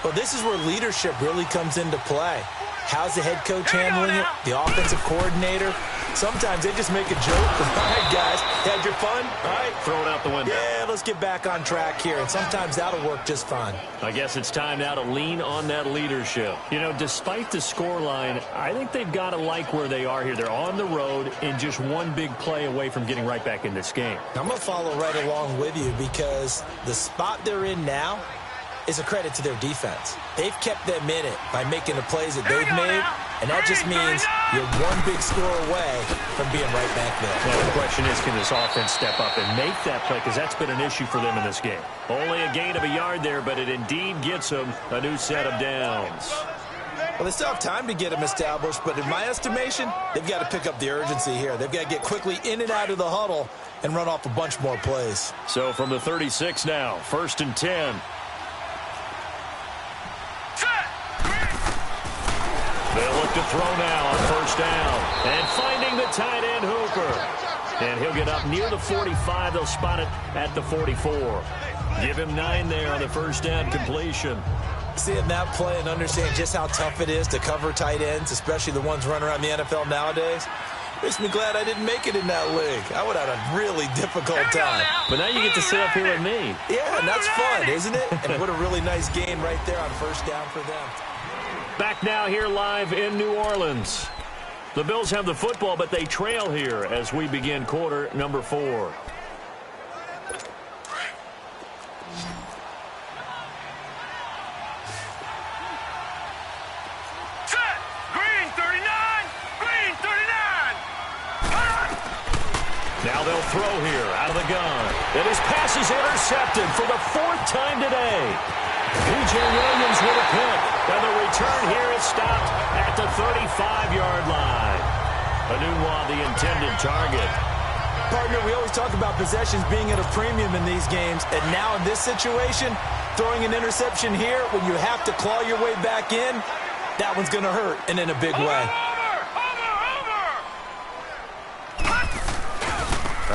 Well, this is where leadership really comes into play. How's the head coach handling it? The offensive coordinator? Sometimes they just make a joke. All right, guys, had your fun? All right. Throw it out the window. Yeah, let's get back on track here. And sometimes that'll work just fine. I guess it's time now to lean on that leadership. You know, despite the scoreline, I think they've got to like where they are here. They're on the road and just one big play away from getting right back in this game. I'm going to follow right along with you, because the spot they're in now is a credit to their defense. They've kept them in it by making the plays that they've made, and that just means you're one big score away from being right back there. Well, the question is, can this offense step up and make that play? Because that's been an issue for them in this game. Only a gain of a yard there, but it indeed gets them a new set of downs. Well, they still have time to get them established, but in my estimation, they've got to pick up the urgency here. They've got to get quickly in and out of the huddle and run off a bunch more plays. So from the 36 now, 1st and 10. They'll look to throw now on 1st down. And finding the tight end, Hooper. And he'll get up near the 45. They'll spot it at the 44. Give him 9 there on the 1st down completion. Seeing that play and understand just how tough it is to cover tight ends, especially the ones running around the NFL nowadays, makes me glad I didn't make it in that league. I would have had a really difficult time. But now you get to sit up here with me. Yeah, and that's fun, isn't it? And what a really nice gain right there on 1st down for them. Back now here live in New Orleans. The Bills have the football, but they trail here as we begin quarter number 4. Now they'll throw here out of the gun. And his pass is intercepted for the 4th time today. P.J. Williams with a pick. And the return here is stopped at the 35-yard line. Anunwa, the intended target. Partner, we always talk about possessions being at a premium in these games. And now in this situation, throwing an interception here when you have to claw your way back in, that one's going to hurt, and in a big way.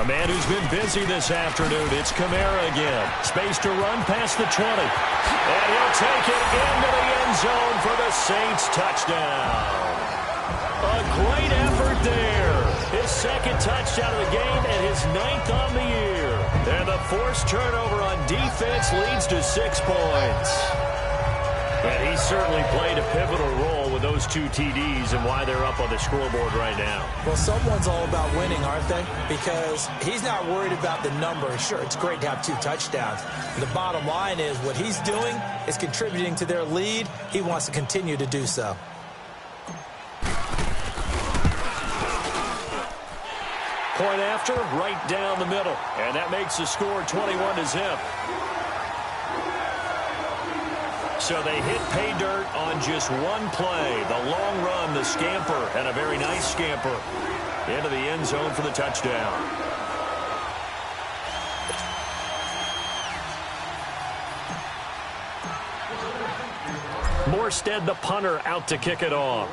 A man who's been busy this afternoon. It's Kamara again. Space to run past the 20. And he'll take it into the end zone for the Saints touchdown. A great effort there. His second touchdown of the game and his 9th on the year. And the forced turnover on defense leads to 6 points. And he certainly played a pivotal role with those 2 TDs and why they're up on the scoreboard right now. Well, someone's all about winning, aren't they? Because he's not worried about the number. Sure, it's great to have 2 touchdowns. The bottom line is what he's doing is contributing to their lead. He wants to continue to do so. Point after, right down the middle. And that makes the score 21-0. So they hit pay dirt on just one play. The long run, the scamper, and a very nice scamper into the end zone for the touchdown. Morstead, the punter, out to kick it off.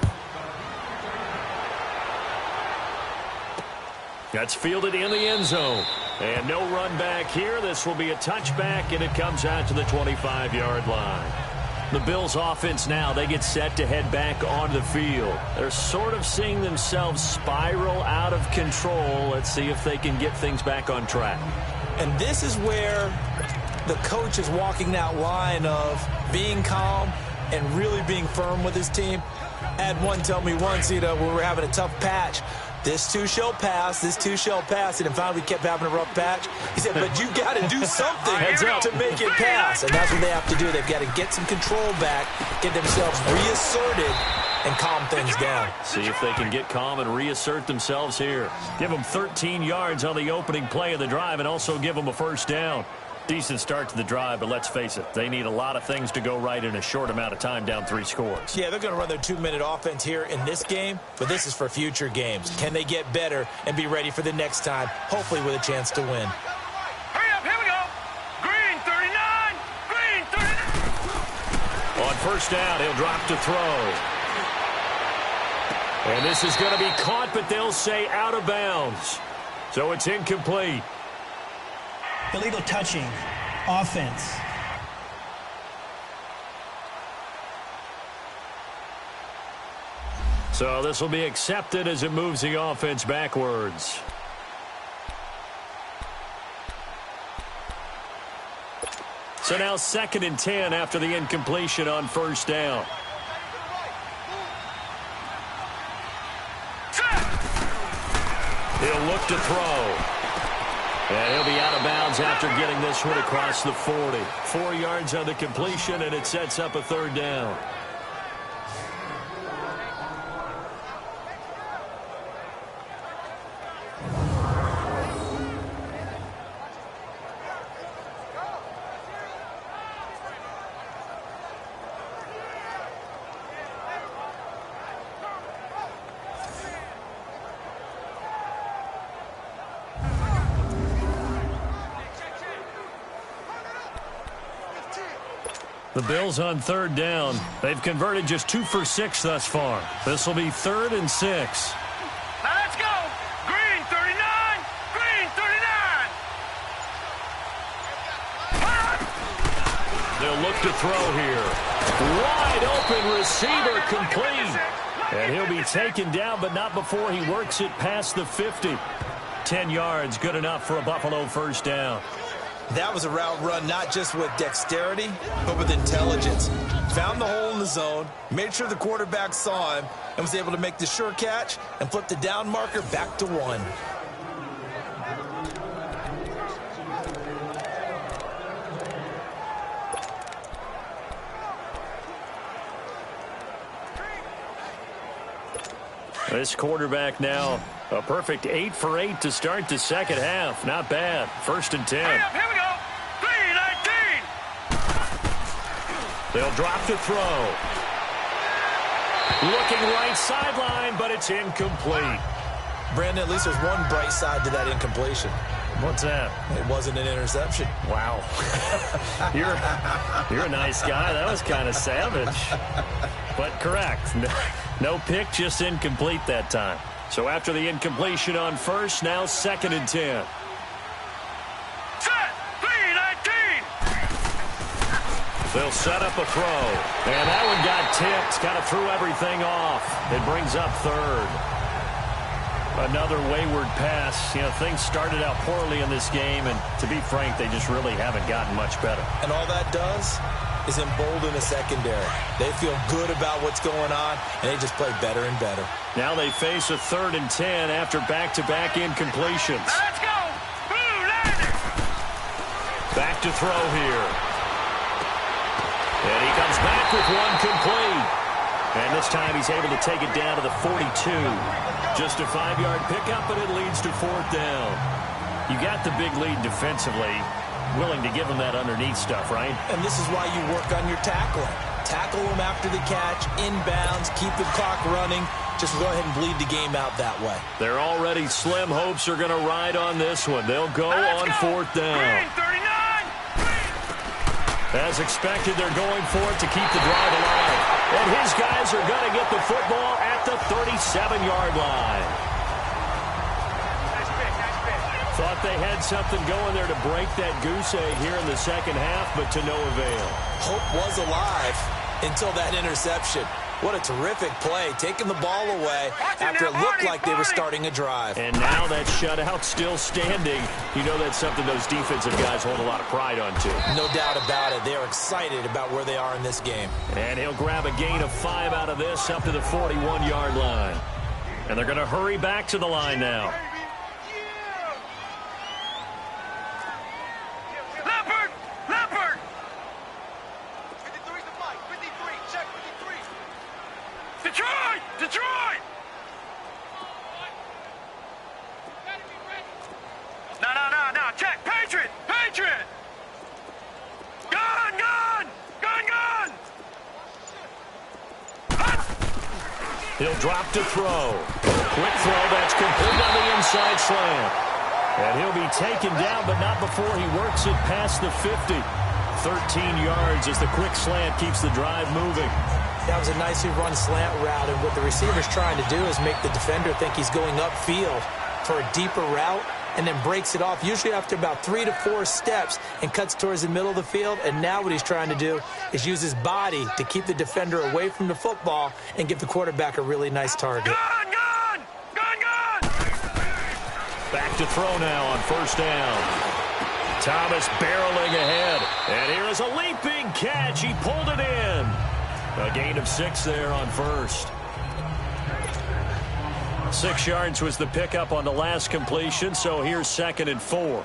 That's fielded in the end zone. And no run back here. This will be a touchback, and it comes out to the 25-yard line. The Bills' offense now, they get set to head back onto the field. They're sort of seeing themselves spiral out of control. Let's see if they can get things back on track. And this is where the coach is walking that line of being calm and really being firm with his team. I had one tell me once, when we were having a tough patch, this too shall pass, this too shall pass. And finally we kept having a rough patch. He said, but you got to do something to make it pass. And that's what they have to do. They've got to get some control back, get themselves reasserted, and calm things down. See if they can get calm and reassert themselves here. Give them 13 yards on the opening play of the drive and also give them a first down. Decent start to the drive, but let's face it, they need a lot of things to go right in a short amount of time, down 3 scores. Yeah, they're going to run their 2-minute offense here in this game, but this is for future games. Can they get better and be ready for the next time, hopefully with a chance to win? Hurry up, here we go. Green 39, green 39. On first down, he'll drop to throw. And this is going to be caught, but they'll say out of bounds. So it's incomplete. Illegal touching. Offense. So this will be accepted as it moves the offense backwards. So now 2nd and 10 after the incompletion on first down. He'll look to throw. And he'll be out of bounds after getting this one across the 40. 4 yards on the completion, and it sets up a 3rd down. The Bills on 3rd down. They've converted just 2 for 6 thus far. This will be 3rd and 6. Now let's go. Green 39, green 39. They'll look to throw here. Wide open receiver complete. And he'll be taken down, but not before he works it past the 50. 10 yards, good enough for a Buffalo first down. That was a route run not just with dexterity, but with intelligence. Found the hole in the zone, made sure the quarterback saw him, and was able to make the sure catch and flip the down marker back to 1. This quarterback now, a perfect 8 for 8 to start the second half. Not bad. 1st and 10. Hurry up, here we go. Green 19. They'll drop to throw. Looking right sideline, but it's incomplete. Brandon, at least there's one bright side to that incompletion. What's that? It wasn't an interception. Wow. You're a nice guy. That was kind of savage. But correct. No pick, just incomplete that time. So after the incompletion on first, now 2nd and 10. They'll set up a throw. And that one got tipped. Kind of threw everything off. It brings up third. Another wayward pass. You know, things started out poorly in this game, and to be frank, they just really haven't gotten much better. And all that does is embolden the secondary. They feel good about what's going on, and they just play better and better. Now they face a 3rd and 10 after back-to-back incompletions. Let's go! Blue Lightning! Back to throw here. And he comes back with one complete. And this time he's able to take it down to the 42. Just a 5-yard pickup, and it leads to 4th down. You got the big lead defensively. Willing to give them that underneath stuff, right? And this is why you work on your tackling. Tackle them after the catch, inbounds, keep the clock running. Just go ahead and bleed the game out that way. They're already slim hopes are going to ride on this one. They'll go on 4th down. Green 39! As expected, they're going for it to keep the drive alive. And his guys are going to get the football at the 37-yard line. Thought they had something going there to break that goose egg here in the second half, but to no avail. Hope was alive until that interception. What a terrific play, taking the ball away after it looked like they were starting a drive. And now that shutout still standing. You know that's something those defensive guys hold a lot of pride on, too. No doubt about it. They're excited about where they are in this game. And he'll grab a gain of 5 out of this up to the 41-yard line. And they're going to hurry back to the line now. Leopard! 53's the flight. 53. Check 53. Detroit! No. Check. Patriot! Gun! He'll drop to throw. Quick throw that's complete on the inside slant. And he'll be taken down, but not before he works it past the 50. 13 yards as the quick slant keeps the drive moving. That was a nicely run slant route, and what the receiver's trying to do is make the defender think he's going upfield for a deeper route, and then breaks it off, usually after about 3 to 4 steps, and cuts towards the middle of the field. And now what he's trying to do is use his body to keep the defender away from the football and give the quarterback a really nice target. Gun! Back to throw now on 1st down. Thomas barreling ahead. And here is a leaping catch. He pulled it in. A gain of 6 there on 1st. 6 yards was the pickup on the last completion, so here's 2nd and 4.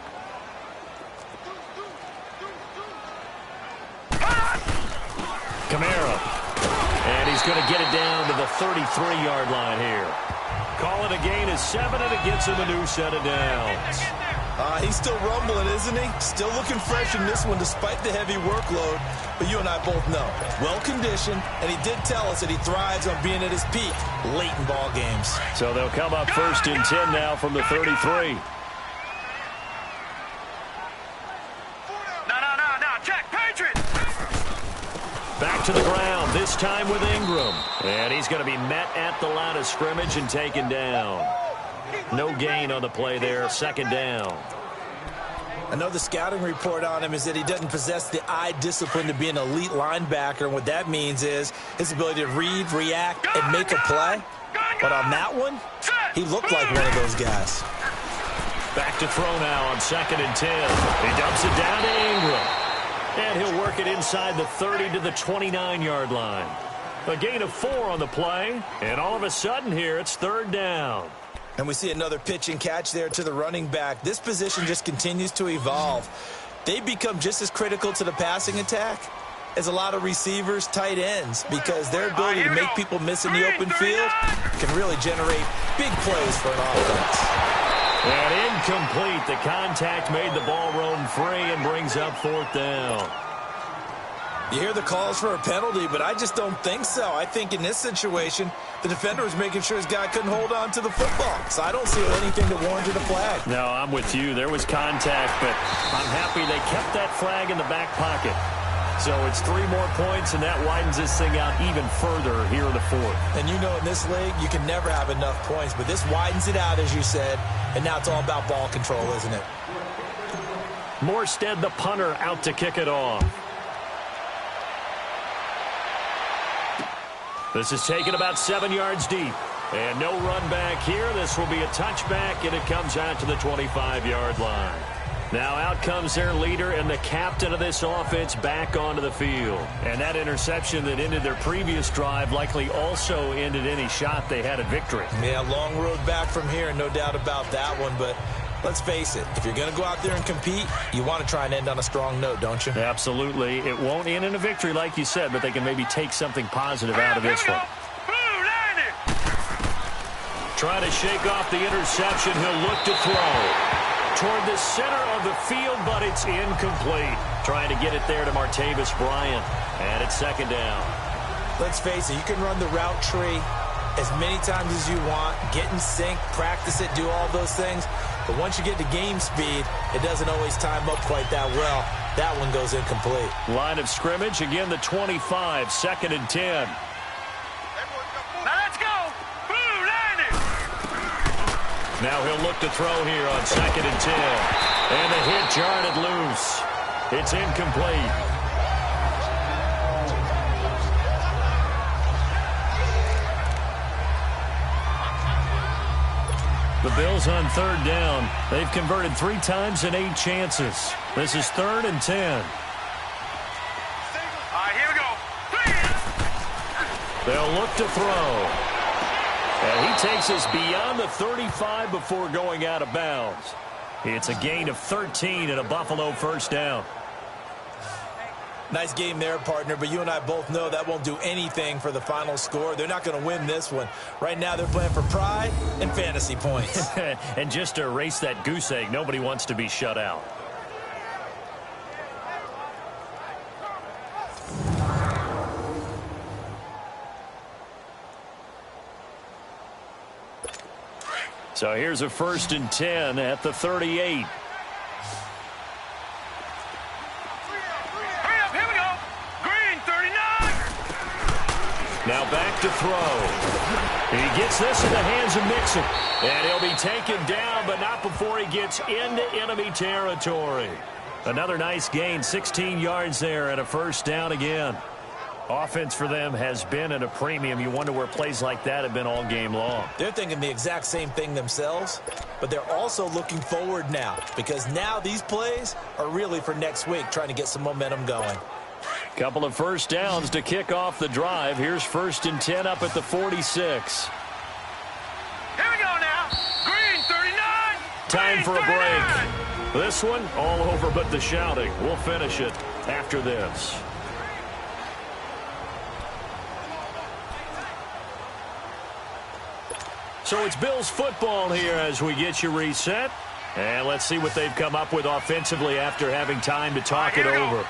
Kamara. And he's going to get it down to the 33-yard line here. Call it a gain of 7, and it gets him a new set of downs. He's still rumbling, isn't he? Still looking fresh in this one despite the heavy workload. But you and I both know, well-conditioned, and he did tell us that he thrives on being at his peak late in ball games. So they'll come up 1st and 10 now from the 33. No. Check. Patriot! Back to the ground, this time with Ingram. And he's going to be met at the line of scrimmage and taken down. No gain on the play there, 2nd down. I know the scouting report on him is that he doesn't possess the eye discipline to be an elite linebacker. And what that means is his ability to read, react, and make a play. But on that one, he looked like one of those guys. Back to throw now on 2nd and 10. He dumps it down to Ingram. And he'll work it inside the 30 to the 29-yard line. A gain of 4 on the play. And all of a sudden here, it's 3rd down. And we see another pitch and catch there to the running back. This position just continues to evolve. They become just as critical to the passing attack as a lot of receivers, tight ends, because their ability to make people miss in the open field can really generate big plays for an offense. And incomplete. The contact made the ball roam free and brings up 4th down. You hear the calls for a penalty, but I just don't think so. I think in this situation, the defender was making sure his guy couldn't hold on to the football. So I don't see anything that warranted a flag. No, I'm with you. There was contact, but I'm happy they kept that flag in the back pocket. So it's 3 more points, and that widens this thing out even further here in the 4th. And you know in this league, you can never have enough points, but this widens it out, as you said, and now it's all about ball control, isn't it? Morstead, the punter, out to kick it off. This is taken about 7 yards deep. And no run back here. This will be a touchback, and it comes out to the 25-yard line. Now out comes their leader and the captain of this offense back onto the field. And that interception that ended their previous drive likely also ended any shot they had at victory. Yeah, long road back from here, no doubt about that one. But let's face it, if you're going to go out there and compete, you want to try and end on a strong note, don't you? Absolutely. It won't end in a victory like you said, but they can maybe take something positive out of this one. Trying to shake off the interception. He'll look to throw toward the center of the field, but it's incomplete. Trying to get it there to Martavis Bryant, and it's second down. Let's face it, you can run the route tree as many times as you want, get in sync, practice it, do all those things. But once you get to game speed, it doesn't always time up quite that well. That one goes incomplete. Line of scrimmage, again the 25, 2nd and 10. Now he'll look to throw here on 2nd and 10. And the hit jarred loose. It's incomplete. The Bills on 3rd down. They've converted 3 times in 8 chances. This is 3rd and 10. All right, here we go. They'll look to throw. And he takes us beyond the 35 before going out of bounds. It's a gain of 13 and a Buffalo first down. Nice game there, partner, but you and I both know that won't do anything for the final score. They're not going to win this one. Right now they're playing for pride and fantasy points. And just to erase that goose egg, nobody wants to be shut out. So here's a 1st and 10 at the 38. Hurry up, here we go. Green, 39. Now back to throw. He gets this in the hands of Mixon. And he'll be taken down, but not before he gets into enemy territory. Another nice gain, 16 yards there and a first down again. Offense for them has been at a premium. You wonder where plays like that have been all game long. They're thinking the exact same thing themselves, but they're also looking forward now because now these plays are really for next week, trying to get some momentum going. Couple of first downs to kick off the drive. Here's 1st and 10 up at the 46. Here we go now. Green, 39. Time for a Green, break. 39. This one all over but the shouting. We'll finish it after this. So it's Bills football here as we get you reset. And let's see what they've come up with offensively after having time to talk it over. 3-19.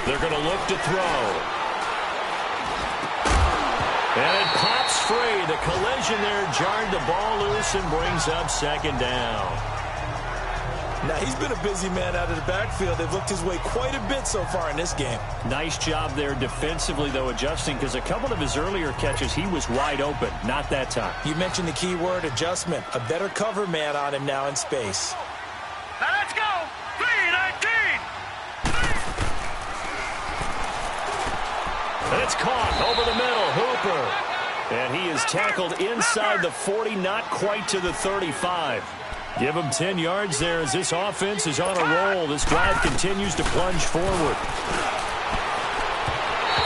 They're going to look to throw. And it pops free. The collision there jarred the ball loose and brings up 2nd down. Now, he's been a busy man out of the backfield. They've looked his way quite a bit so far in this game. Nice job there defensively, though, adjusting, because a couple of his earlier catches, he was wide open. Not that time. You mentioned the key word, adjustment. A better cover man on him now in space. Now let's go. 3-19. And it's caught over the middle. Hooper. And he is tackled inside the 40, not quite to the 35. Give him 10 yards there as this offense is on a roll. This drive continues to plunge forward.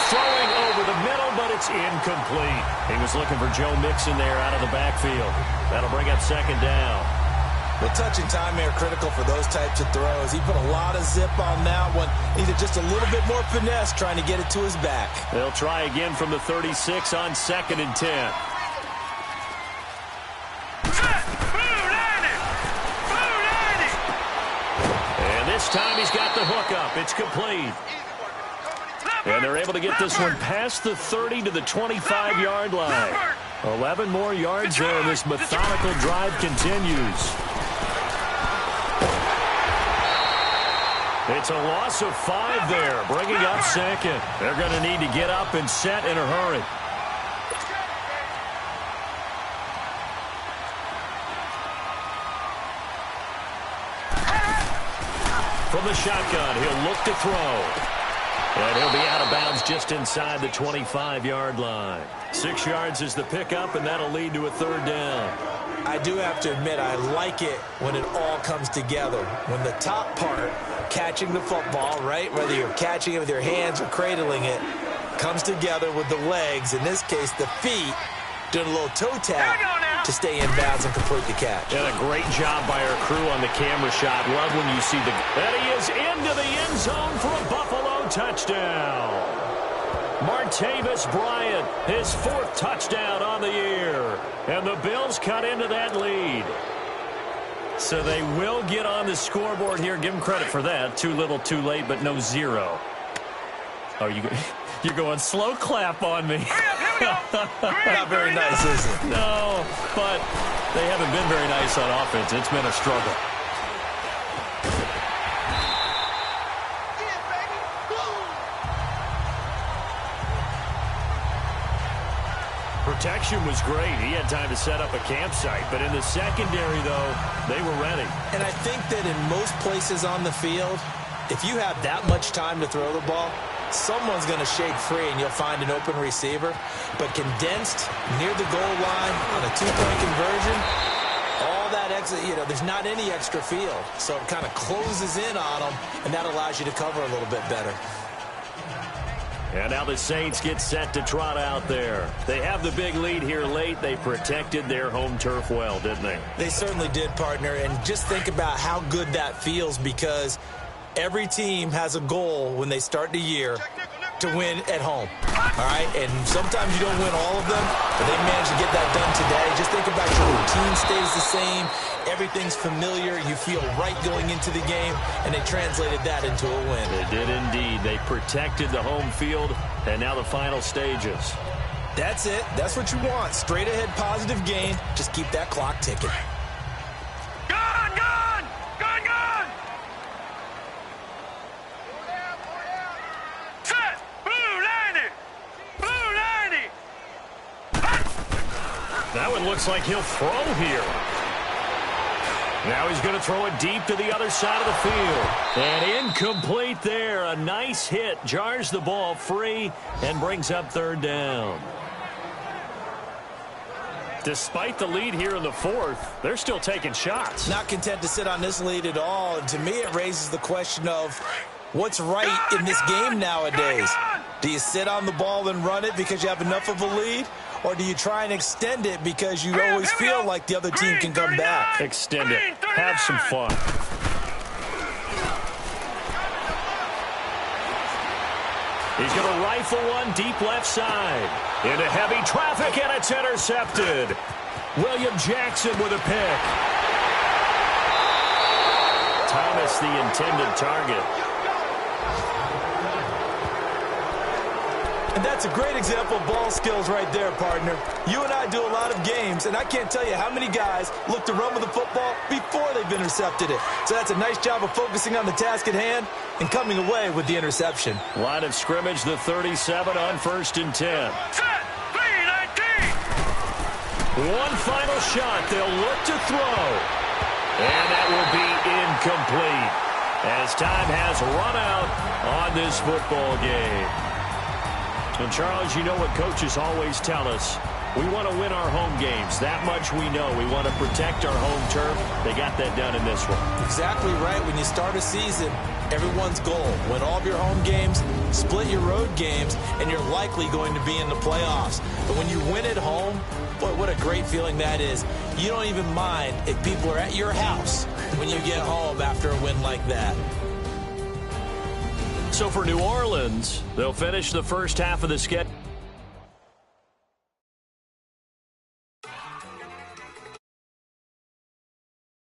Throwing over the middle, but it's incomplete. He was looking for Joe Mixon there out of the backfield. That'll bring up 2nd down. The touch and time are critical for those types of throws. He put a lot of zip on that one. Needed just a little bit more finesse trying to get it to his back. They'll try again from the 36 on 2nd and 10. This time he's got the hook up. It's complete. And they're able to get this one past the 30 to the 25-yard line. 11 more yards there, and this methodical drive continues. It's a loss of 5 there, bringing up 2nd. They're going to need to get up and set in a hurry. From the shotgun, he'll look to throw. And he'll be out of bounds just inside the 25-yard line. 6 yards is the pickup, and that'll lead to a third down. I do have to admit, I like it when it all comes together. When the top part, catching the football, right, whether you're catching it with your hands or cradling it, comes together with the legs, in this case the feet, doing a little toe tap to stay in bounds and complete the catch. And a great job by our crew on the camera shot. Love when you see the... And he is into the end zone for a Buffalo touchdown. Martavis Bryant, his 4th touchdown on the year. And the Bills cut into that lead. So they will get on the scoreboard here. Give them credit for that. Too little, too late, but no 0. Oh, you're going slow clap on me. Not very nice, is it? No, but they haven't been very nice on offense. It's been a struggle. Protection was great. He had time to set up a campsite. But in the secondary, though, they were ready. And I think that in most places on the field, if you have that much time to throw the ball, someone's going to shake free and you'll find an open receiver. But condensed near the goal line on a 2-point conversion, all that extra, there's not any extra field. So it kind of closes in on them, and that allows you to cover a little bit better. And now the Saints get set to trot out there. They have the big lead here late. They protected their home turf well, didn't they? They certainly did, partner. And just think about how good that feels, because every team has a goal when they start the year to win at home. All right? And sometimes you don't win all of them, but they managed to get that done today. Just think about your routine stays the same. Everything's familiar. You feel right going into the game, and they translated that into a win. They did indeed. They protected the home field, and now the final stages. That's it. That's what you want. Straight ahead positive gain. Just keep that clock ticking. Gone, gone! Gone, gone! Set! Blue 90! Blue 90! That one looks like he'll throw here. Now he's going to throw it deep to the other side of the field. And incomplete there. A nice hit. Jars the ball free and brings up third down. Despite the lead here in the 4th, they're still taking shots. Not content to sit on this lead at all. And to me, it raises the question of what's right in this game nowadays. Do you sit on the ball and run it because you have enough of a lead? Or do you try and extend it because you always feel like the other team can come back? Extend it. Have some fun. He's going to rifle one deep left side. Into heavy traffic, and it's intercepted. William Jackson with a pick. Thomas, the intended target. And that's a great example of ball skills right there, partner. You and I do a lot of games, and I can't tell you how many guys look to run with the football before they've intercepted it. So that's a nice job of focusing on the task at hand and coming away with the interception. Line of scrimmage, the 37 on 1st and 10. Set! 319! One final shot. They'll look to throw. And that will be incomplete as time has run out on this football game. And, Charles, you know what coaches always tell us. We want to win our home games. That much we know. We want to protect our home turf. They got that done in this one. Exactly right. When you start a season, everyone's goal, win all of your home games, split your road games, and you're likely going to be in the playoffs. But when you win at home, boy, what a great feeling that is. You don't even mind if people are at your house when you get home after a win like that. So for New Orleans, they'll finish the first half of the schedule.